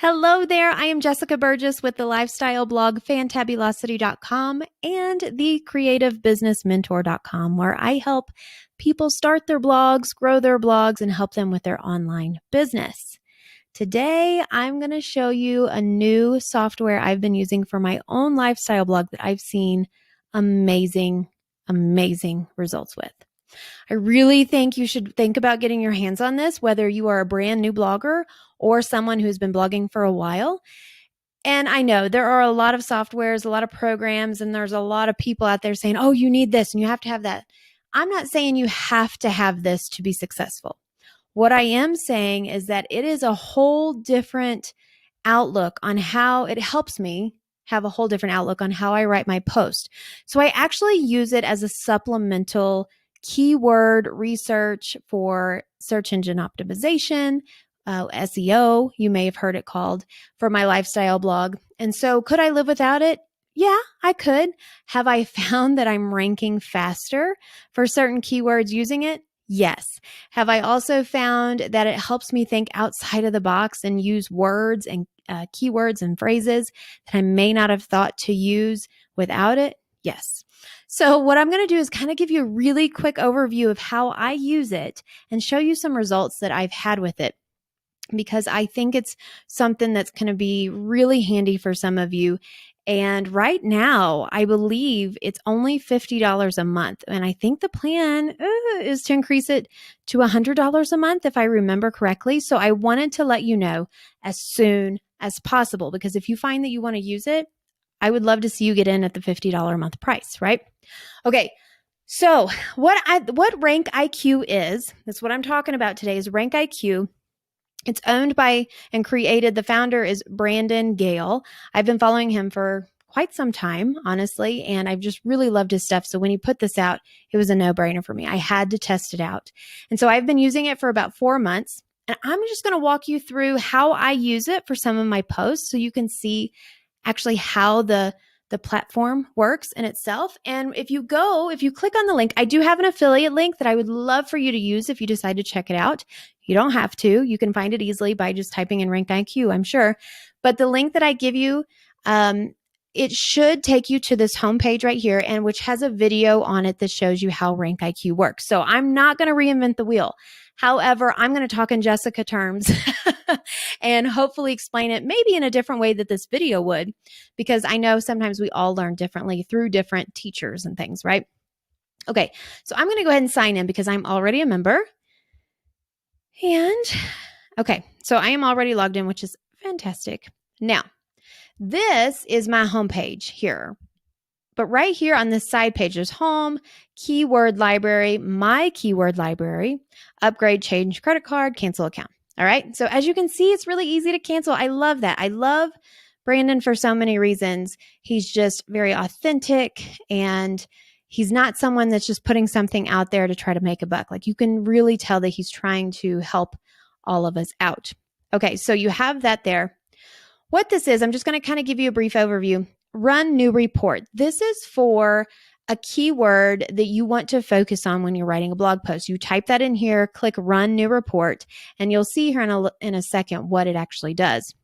Hello there. I am Jessica Burgess with the lifestyle blog fantabulosity.com and the creativebusinessmentor.com, where I help people start their blogs, grow their blogs, and help them with their online business. Today, I'm going to show you a new software I've been using for my own lifestyle blog that I've seen amazing results with. I really think you should think about getting your hands on this, whether you are a brand new blogger or someone who's been blogging for a while. And I know there are a lot of softwares, a lot of programs, and there's a lot of people out there saying, oh, you need this and you have to have that. I'm not saying you have to have this to be successful. What I am saying is that it is a whole different outlook on how it helps me have a whole different outlook on how I write my post. So I actually use it as a supplemental keyword research for search engine optimization, SEO, you may have heard it called, for my lifestyle blog. And so could I live without it? Yeah, I could. Have I found that I'm ranking faster for certain keywords using it? Yes. Have I also found that it helps me think outside of the box and use words and keywords and phrases that I may not have thought to use without it? Yes. So what I'm going to do is kind of give you a really quick overview of how I use it and show you some results that I've had with it, because I think it's something that's going to be really handy for some of you. And right now, I believe it's only $50 a month. And I think the plan is to increase it to $100 a month, if I remember correctly. So I wanted to let you know as soon as possible, because if you find that you want to use it, I would love to see you get in at the $50 a month price, right? Okay. So what RankIQ is, that's what I'm talking about today, is RankIQ. It's owned by and created, the founder is Brandon Gale. I've been following him for quite some time, honestly, and I've just really loved his stuff. So when he put this out, it was a no-brainer for me. I had to test it out. And so I've been using it for about 4 months, and I'm just going to walk you through how I use it for some of my posts so you can see actually how the platform works in itself. And if you click on the link, I do have an affiliate link that I would love for you to use if you decide to check it out. You don't have to. You can find it easily by just typing in RankIQ, I'm sure. But the link that I give you, it should take you to this homepage right here, and which has a video on it that shows you how RankIQ works. So I'm not going to reinvent the wheel. However, I'm going to talk in Jessica terms and hopefully explain it maybe in a different way that this video would, because I know sometimes we all learn differently through different teachers and things, right? Okay, so I'm going to go ahead and sign in because I'm already a member. And okay, so I am already logged in, which is fantastic. Now, this is my homepage here. But right here on this side page, there's home, keyword library, my keyword library, upgrade, change credit card, cancel account. All right. So as you can see, it's really easy to cancel. I love that. I love Brandon for so many reasons. He's just very authentic, and he's not someone that's just putting something out there to try to make a buck. Like, you can really tell that he's trying to help all of us out. Okay. So you have that there. What this is, I'm just going to kind of give you a brief overview. Run new report. This is for a keyword that you want to focus on when you're writing a blog post. You type that in here, click run new report, and you'll see here in a second what it actually does.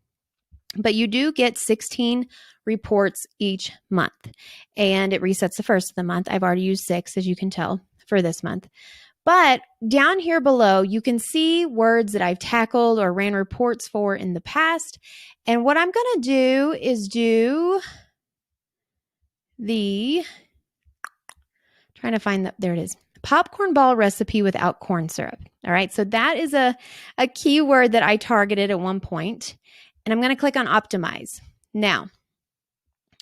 But you do get 16 reports each month, and it resets the first of the month. I've already used 6, as you can tell, for this month. But down here below, you can see words that I've tackled or ran reports for in the past. And what I'm going to do is trying to find there it is, popcorn ball recipe without corn syrup. All right, so that is a keyword that I targeted at one point, and I'm going to click on optimize. Now,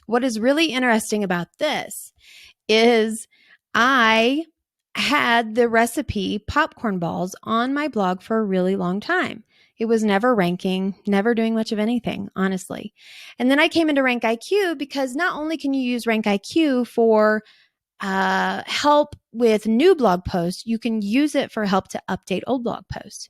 what is really interesting about this is I had the recipe popcorn balls on my blog for a really long time. It was never ranking, never doing much of anything, honestly. And then I came into RankIQ because not only can you use RankIQ for help with new blog posts, you can use it for help to update old blog posts.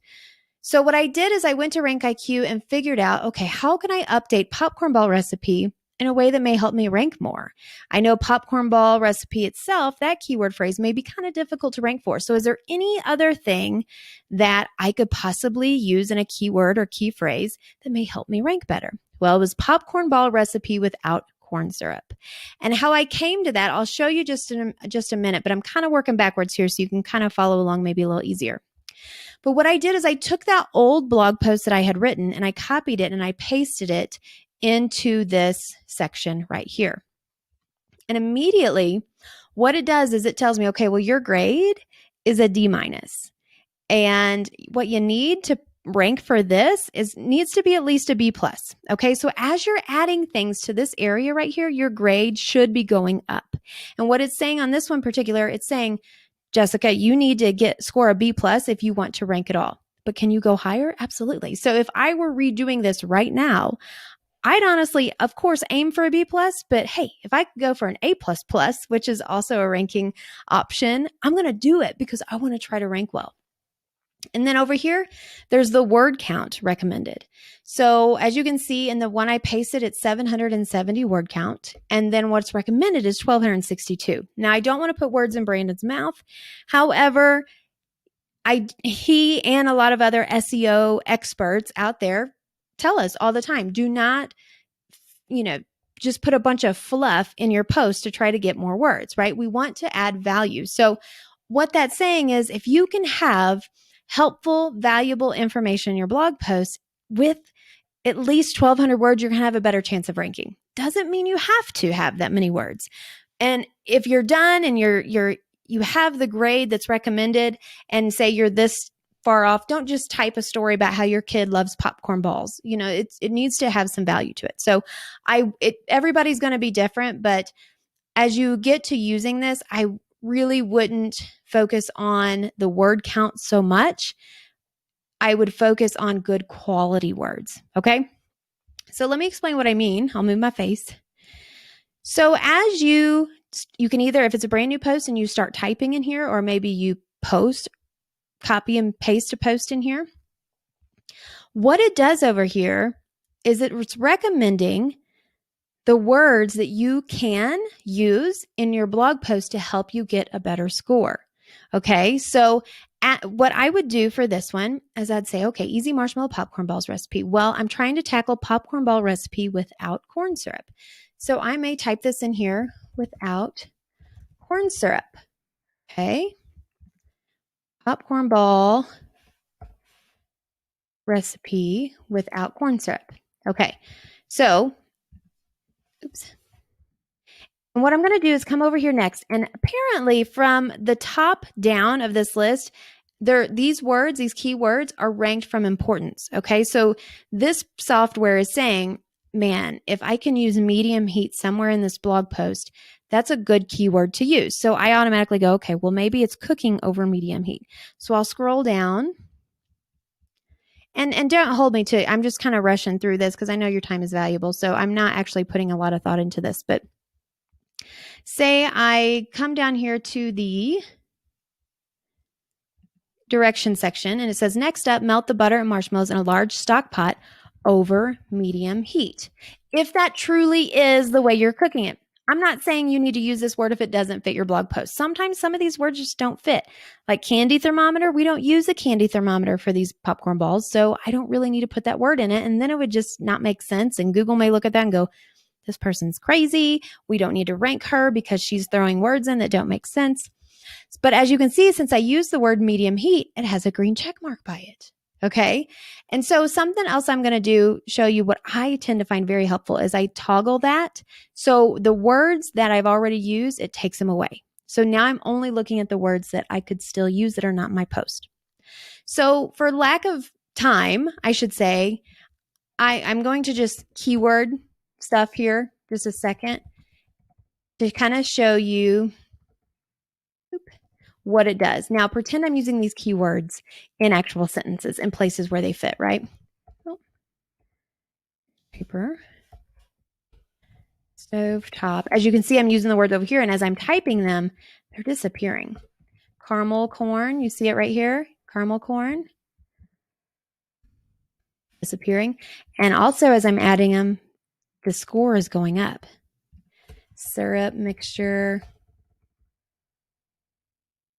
So what I did is I went to RankIQ and figured out, okay, how can I update popcorn ball recipe in a way that may help me rank more. I know popcorn ball recipe itself, that keyword phrase may be kind of difficult to rank for. So is there any other thing that I could possibly use in a keyword or key phrase that may help me rank better? Well, it was popcorn ball recipe without corn syrup. And how I came to that, I'll show you just in just a minute, but I'm kind of working backwards here so you can kind of follow along maybe a little easier. But what I did is I took that old blog post that I had written and I copied it and I pasted it into this section right here. And immediately what it does is it tells me, okay, well, your grade is a D minus. And what you need to rank for this needs to be at least a B plus. Okay. So as you're adding things to this area right here, your grade should be going up. And what it's saying on this one particular, it's saying, Jessica, you need to score a B plus if you want to rank at all. But can you go higher? Absolutely. So if I were redoing this right now, I'd honestly, of course, aim for a B plus, but hey, if I could go for an A plus plus, which is also a ranking option, I'm going to do it because I want to try to rank well. And then over here, there's the word count recommended. So as you can see in the one I pasted, it's 770 word count. And then what's recommended is 1262. Now, I don't want to put words in Brandon's mouth. However, he and a lot of other SEO experts out there tell us all the time, do not, just put a bunch of fluff in your post to try to get more words, right? We want to add value. So what that's saying is if you can have helpful, valuable information in your blog post with at least 1,200 words, you're going to have a better chance of ranking. Doesn't mean you have to have that many words. And if you're done and you have the grade that's recommended and say you're this far off, don't just type a story about how your kid loves popcorn balls. It needs to have some value to it. So everybody's going to be different, but as you get to using this, I really wouldn't focus on the word count so much. I would focus on good quality words. Okay. So let me explain what I mean. I'll move my face. So as you can either, if it's a brand new post and you start typing in here, or maybe you copy and paste a post in here. What it does over here is it's recommending the words that you can use in your blog post to help you get a better score. Okay, so what I would do for this one is I'd say, okay, easy marshmallow popcorn balls recipe. Well, I'm trying to tackle popcorn ball recipe without corn syrup. So I may type this in here without corn syrup. Okay, popcorn ball recipe without corn syrup. Okay, so and what I'm going to do is come over here next. And apparently from the top down of this list, these keywords are ranked from importance. Okay. So this software is saying, man, if I can use medium heat somewhere in this blog post, that's a good keyword to use. So I automatically go, okay, well, maybe it's cooking over medium heat. So I'll scroll down. And don't hold me to, I'm just kind of rushing through this because I know your time is valuable. So I'm not actually putting a lot of thought into this, but say I come down here to the direction section and it says, next up, melt the butter and marshmallows in a large stock pot over medium heat. If that truly is the way you're cooking it. I'm not saying you need to use this word if it doesn't fit your blog post. Sometimes some of these words just don't fit. Like candy thermometer, we don't use a candy thermometer for these popcorn balls, so I don't really need to put that word in it, and then it would just not make sense, and Google may look at that and go, this person's crazy. We don't need to rank her because she's throwing words in that don't make sense. But as you can see, since I use the word medium heat, it has a green check mark by it. Okay. And so something else I'm going to show you what I tend to find very helpful is I toggle that. So the words that I've already used, it takes them away. So now I'm only looking at the words that I could still use that are not my post. So for lack of time, I should say, I'm going to just keyword stuff here just a second to kind of show you what it does. Now pretend I'm using these keywords in actual sentences in places where they fit, right? Oh. Paper, stove top. As you can see, I'm using the words over here, and as I'm typing them, they're disappearing. Caramel corn, you see it right here? Caramel corn. Disappearing. And also as I'm adding them, the score is going up. Syrup mixture,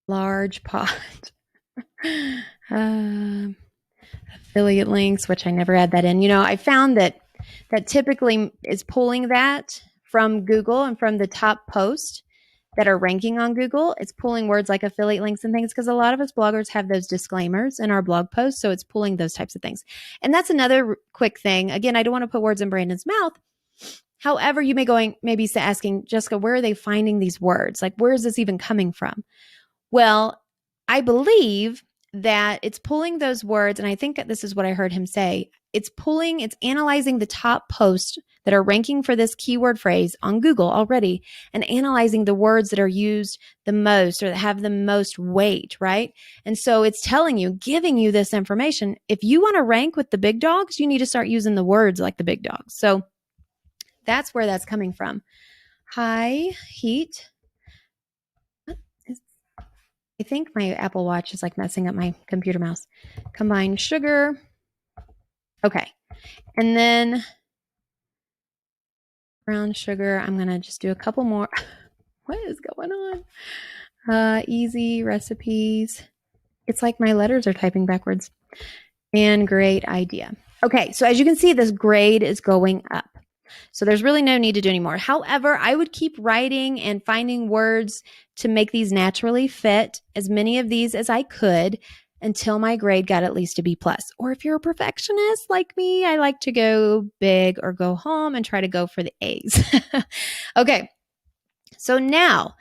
large pot. Affiliate links, which I never add that in. You know, I found that typically is pulling that from Google and from the top posts that are ranking on Google. It's pulling words like affiliate links and things because a lot of us bloggers have those disclaimers in our blog posts. So it's pulling those types of things. And that's another quick thing. Again, I don't want to put words in Brandon's mouth. However, you may maybe asking, Jessica, where are they finding these words? Like, where is this even coming from? Well, I believe that it's pulling those words, and I think that this is what I heard him say. It's analyzing the top posts that are ranking for this keyword phrase on Google already and analyzing the words that are used the most or that have the most weight, right? And so it's telling you, giving you this information. If you want to rank with the big dogs, you need to start using the words like the big dogs. So that's where that's coming from. High heat. I think my Apple Watch is like messing up my computer mouse. Combined sugar. Okay. And then brown sugar. I'm going to just do a couple more. What is going on? Easy recipes. It's like my letters are typing backwards. And great idea. Okay. So as you can see, this grade is going up. So there's really no need to do any more. However, I would keep writing and finding words to make these naturally fit, as many of these as I could, until my grade got at least a B+. Or if you're a perfectionist like me, I like to go big or go home and try to go for the A's. Okay. So now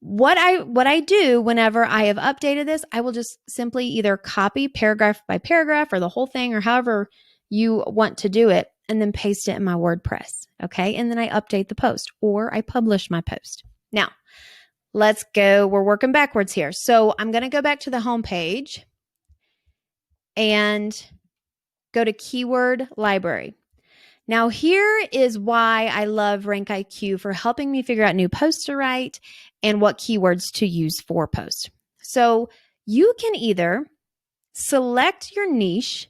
what I do whenever I have updated this, I will just simply either copy paragraph by paragraph or the whole thing or however you want to do it, and then paste it in my WordPress. Okay. And then I update the post or I publish my post. Now let's go. We're working backwards here. So I'm going to go back to the home page and go to keyword library. Now here is why I love RankIQ for helping me figure out new posts to write and what keywords to use for posts. So you can either select your niche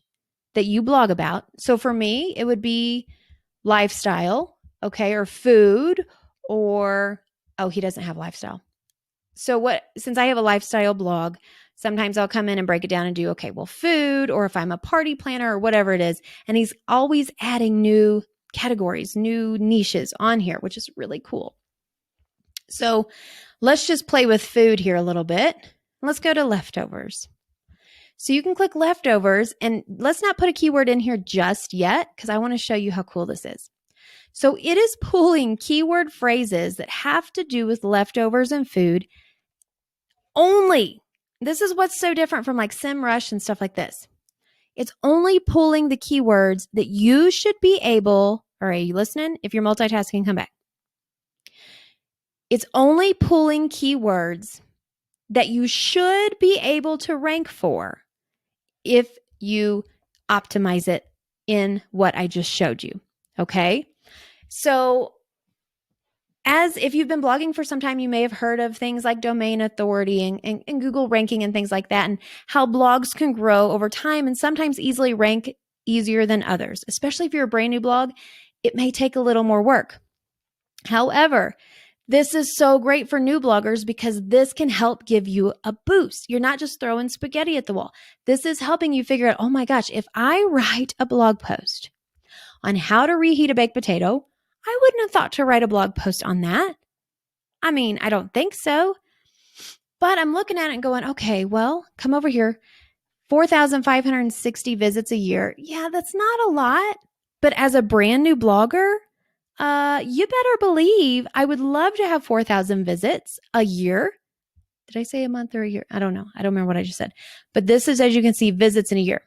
that you blog about. So for me, it would be lifestyle, okay, or food, or, oh, he doesn't have lifestyle. So since I have a lifestyle blog, sometimes I'll come in and break it down and do, okay, well, food, or if I'm a party planner or whatever it is. And he's always adding new categories, new niches on here, which is really cool. So let's just play with food here a little bit. Let's go to leftovers. So you can click leftovers, and let's not put a keyword in here just yet because I want to show you how cool this is. So it is pulling keyword phrases that have to do with leftovers and food only. This is what's so different from like SEMrush and stuff like this. It's only pulling the keywords that you should be able, or are you listening? If you're multitasking, come back. It's only pulling keywords that you should be able to rank for if you optimize it in what I just showed you. Okay. So as if you've been blogging for some time, you may have heard of things like domain authority and Google ranking and things like that, and how blogs can grow over time and sometimes easily rank easier than others. Especially if you're a brand new blog, it may take a little more work. However, this is so great for new bloggers because this can help give you a boost. You're not just throwing spaghetti at the wall. This is helping you figure out, oh my gosh, if I write a blog post on how to reheat a baked potato, I wouldn't have thought to write a blog post on that. I mean, I don't think so. But I'm looking at it and going, okay, well, come over here. 4,560 visits a year. Yeah, that's not a lot. But as a brand new blogger, you better believe I would love to have 4,000 visits a year. Did I say a month or a year? I don't know. I don't remember what I just said. But this is, as you can see, visits in a year.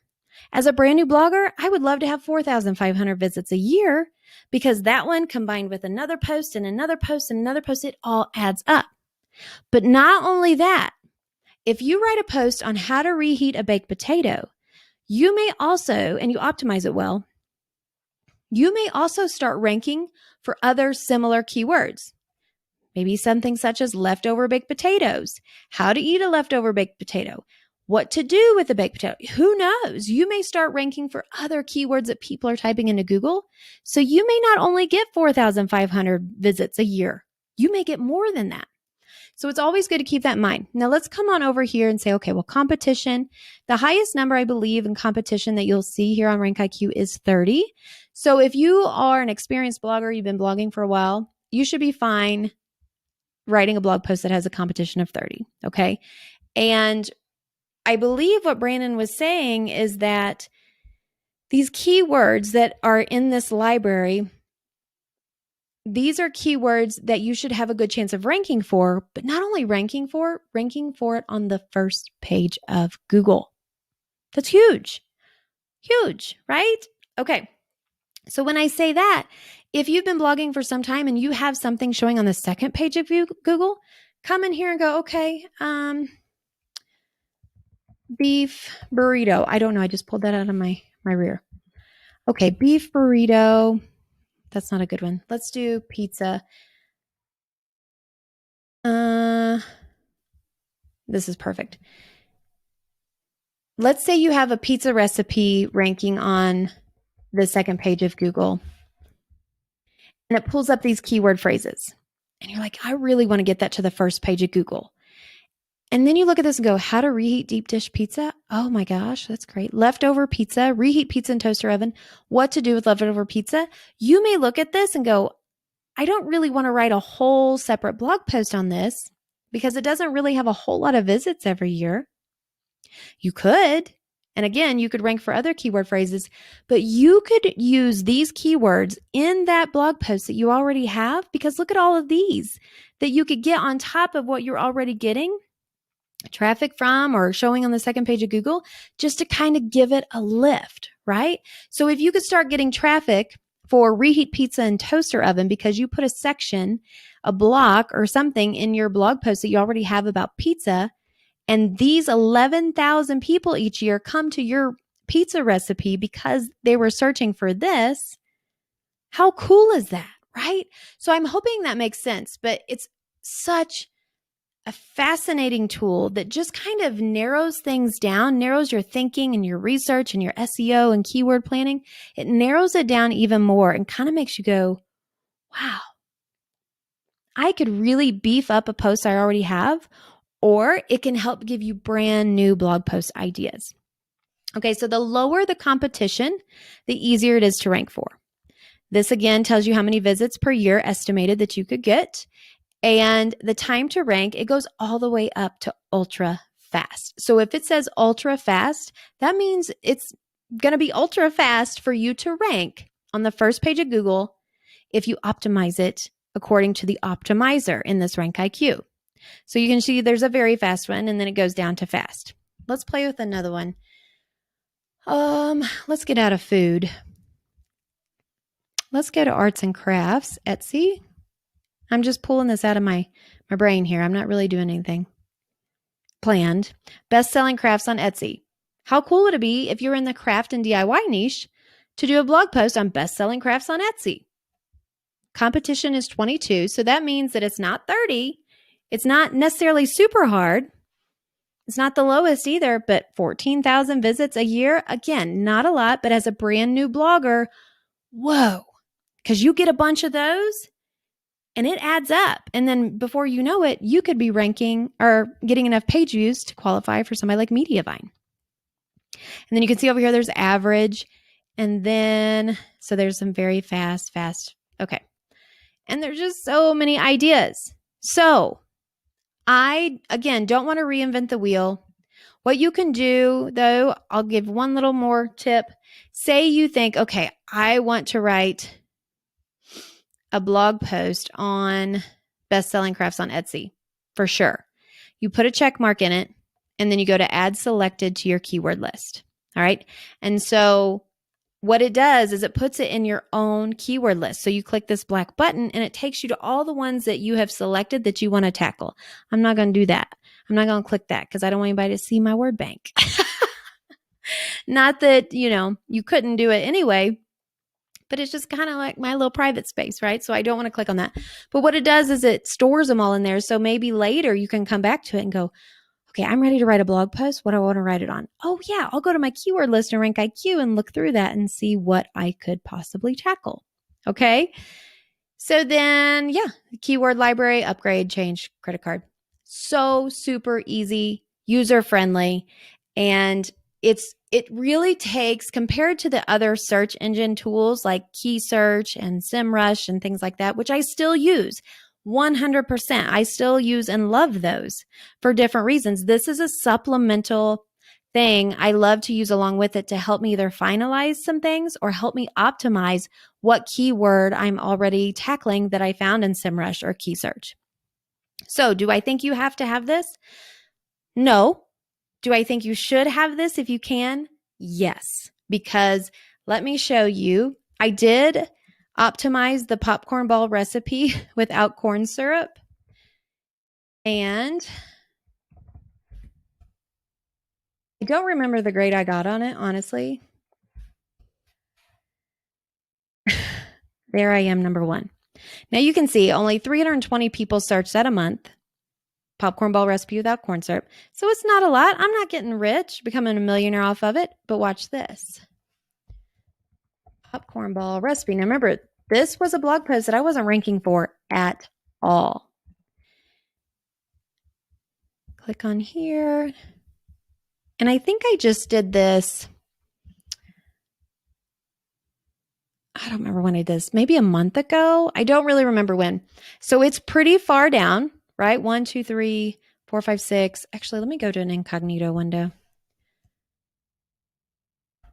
As a brand new blogger, I would love to have 4,500 visits a year because that one combined with another post and another post and another post, it all adds up. But not only that, if you write a post on how to reheat a baked potato, you may also, and you optimize it well, you may also start ranking for other similar keywords. Maybe something such as leftover baked potatoes, how to eat a leftover baked potato, what to do with the baked potato. Who knows? You may start ranking for other keywords that people are typing into Google. So you may not only get 4,500 visits a year, you may get more than that. So it's always good to keep that in mind. Now let's come on over here and say, okay, well, competition, the highest number I believe in competition that you'll see here on RankIQ is 30. So if you are an experienced blogger, you've been blogging for a while, you should be fine writing a blog post that has a competition of 30. Okay. And I believe what Brandon was saying is that these keywords that are in this library, these are keywords that you should have a good chance of ranking for, but not only ranking for it on the first page of Google. That's huge. Huge, right? Okay. So when I say that, if you've been blogging for some time and you have something showing on the second page of Google, come in here and go, okay, beef burrito. I don't know. I just pulled that out of my rear. Okay, beef burrito. That's not a good one. Let's do pizza. This is perfect. Let's say you have a pizza recipe ranking on the second page of Google, and it pulls up these keyword phrases. And you're like, I really want to get that to the first page of Google. And then you look at this and go, how to reheat deep dish pizza? Oh my gosh, that's great. Leftover pizza, reheat pizza in toaster oven. What to do with leftover pizza? You may look at this and go, I don't really want to write a whole separate blog post on this because it doesn't really have a whole lot of visits every year. You could, and again, you could rank for other keyword phrases, but you could use these keywords in that blog post that you already have, because look at all of these that you could get on top of what you're already getting traffic from or showing on the second page of Google, just to kind of give it a lift, right? So if you could start getting traffic for reheat pizza and toaster oven because you put a section, a block or something in your blog post that you already have about pizza, and these 11,000 people each year come to your pizza recipe because they were searching for this, how cool is that, right? So I'm hoping that makes sense, but it's such a fascinating tool that just kind of narrows things down, narrows your thinking and your research and your SEO and keyword planning. It narrows it down even more and kind of makes you go, wow, I could really beef up a post I already have, or it can help give you brand new blog post ideas. Okay, so the lower the competition, the easier it is to rank for. This again tells you how many visits per year estimated that you could get. And the time to rank, it goes all the way up to ultra fast. So if it says ultra fast, that means it's going to be ultra fast for you to rank on the first page of Google if you optimize it according to the optimizer in this RankIQ. So you can see there's a very fast one, and then it goes down to fast. Let's play with another one. Let's get out of food. Let's go to arts and crafts, Etsy. I'm just pulling this out of my brain here. I'm not really doing anything planned. Best-selling crafts on Etsy. How cool would it be if you're in the craft and DIY niche to do a blog post on best-selling crafts on Etsy? Competition is 22, so that means that it's not 30. It's not necessarily super hard. It's not the lowest either, but 14,000 visits a year. Again, not a lot, but as a brand new blogger, whoa, because you get a bunch of those and it adds up. And then before you know it, you could be ranking or getting enough page views to qualify for somebody like Mediavine. And then you can see over here, there's average. And then, so there's some very fast. Okay. And there's just so many ideas. So I, again, don't want to reinvent the wheel. What you can do, though, I'll give one little more tip. Say you think, okay, I want to write a blog post on best-selling crafts on Etsy, for sure. You put a check mark in it, and then you go to add selected to your keyword list. All right. And so what it does is it puts it in your own keyword list. So you click this black button and it takes you to all the ones that you have selected that you want to tackle. I'm not going to do that. I'm not going to click that because I don't want anybody to see my word bank. Not that, you couldn't do it anyway, but it's just kind of like my little private space, right? So I don't want to click on that. But what it does is it stores them all in there. So maybe later you can come back to it and go, Okay, I'm ready to write a blog post. What do I want to write it on? Oh, yeah, I'll go to my keyword list in RankIQ and look through that and see what I could possibly tackle. Okay. So then, yeah, keyword library, upgrade, change, credit card. So super easy, user friendly, and it really takes, compared to the other search engine tools like Key Search and SEMrush and things like that, which I still use 100%. I still use and love those for different reasons. This is a supplemental thing I love to use along with it to help me either finalize some things or help me optimize what keyword I'm already tackling that I found in SEMrush or Key Search. So, do I think you have to have this? No. Do I think you should have this if you can? Yes, because let me show you. I did optimize the popcorn ball recipe without corn syrup. And I don't remember the grade I got on it, honestly. There I am, number 1. Now you can see only 320 people searched that a month. Popcorn ball recipe without corn syrup. So it's not a lot. I'm not getting rich, becoming a millionaire off of it. But watch this. Popcorn ball recipe. Now remember, this was a blog post that I wasn't ranking for at all. Click on here. And I think I just did this. I don't remember when I did this. Maybe a month ago. I don't really remember when. So it's pretty far down, right? 1, 2, 3, 4, 5, 6. Actually, let me go to an incognito window.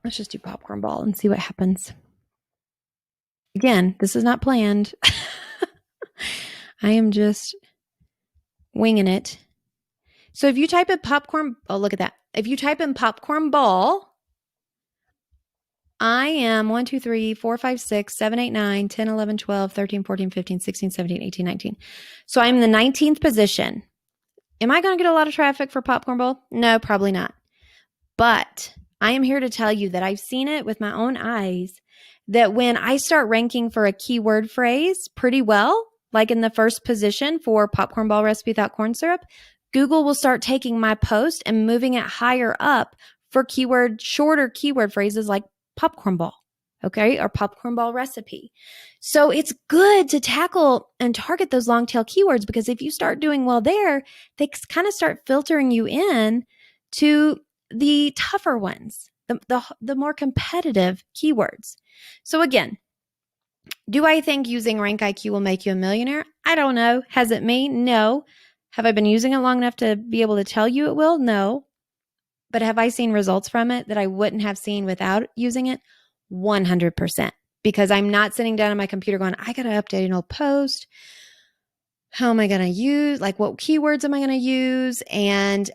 Let's just do popcorn ball and see what happens. Again, this is not planned. I am just winging it. So if you type in popcorn, oh, look at that. If you type in popcorn ball, I am 1, 2, 3, 4, 5, 6, 7, 8, 9, 10, 11, 12, 13, 14, 15, 16, 17, 18, 19. So I'm in the 19th position. Am I going to get a lot of traffic for popcorn ball? No, probably not. But I am here to tell you that I've seen it with my own eyes, that when I start ranking for a keyword phrase pretty well, like in the first position for popcorn ball recipe without corn syrup, Google will start taking my post and moving it higher up for shorter keyword phrases like popcorn ball, okay, or popcorn ball recipe. So it's good to tackle and target those long tail keywords, because if you start doing well there, they kind of start filtering you in to the tougher ones, the more competitive keywords. So again, do I think using RankIQ will make you a millionaire? I don't know. Has it me? No. Have I been using it long enough to be able to tell you it will? No. But have I seen results from it that I wouldn't have seen without using it? 100%. Because I'm not sitting down on my computer going, I got to update an old post. How am I going to use? Like, what keywords am I going to use? And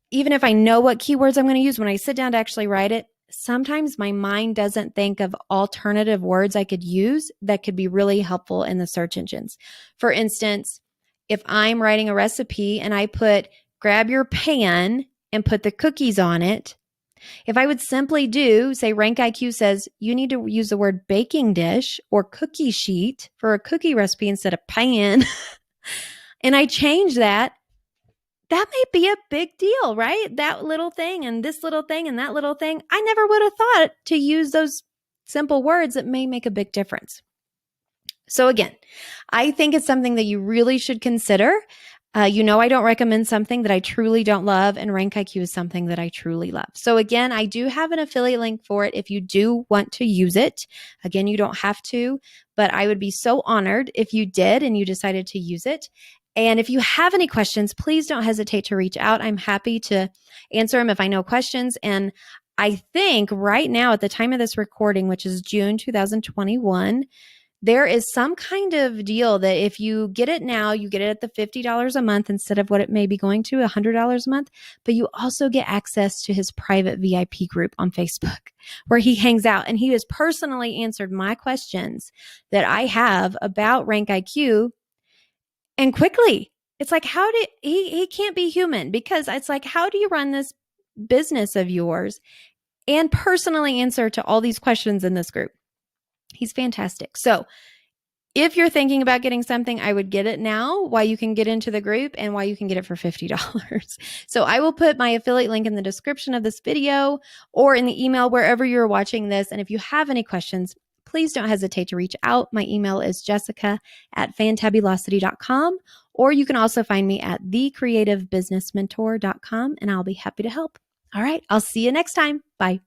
even if I know what keywords I'm going to use, when I sit down to actually write it, sometimes my mind doesn't think of alternative words I could use that could be really helpful in the search engines. For instance, if I'm writing a recipe and I put grab your pan and put the cookies on it, if I would simply say RankIQ says you need to use the word baking dish or cookie sheet for a cookie recipe instead of pan, and I change that may be a big deal, right? That little thing and this little thing and that little thing. I never would have thought to use those simple words that may make a big difference. So again, I think it's something that you really should consider. I don't recommend something that I truly don't love, and RankIQ is something that I truly love. So again, I do have an affiliate link for it if you do want to use it. Again, you don't have to, but I would be so honored if you did and you decided to use it. And if you have any questions, please don't hesitate to reach out. I'm happy to answer them if I know questions. And I think right now at the time of this recording, which is June 2021, there is some kind of deal that if you get it now, you get it at the $50 a month instead of what it may be going to, $100 a month. But you also get access to his private VIP group on Facebook where he hangs out. And he has personally answered my questions that I have about RankIQ. And quickly, it's like, he can't be human, because it's like, how do you run this business of yours and personally answer to all these questions in this group? He's fantastic. So If you're thinking about getting something, I would get it now while you can get into the group and while you can get it for $50. So I will put my affiliate link in the description of this video or in the email wherever you're watching this. And if you have any questions, please don't hesitate to reach out. My email is jessica@fantabulosity.com, or you can also find me at thecreativebusinessmentor.com, and I'll be happy to help. All right, I'll see you next time. Bye.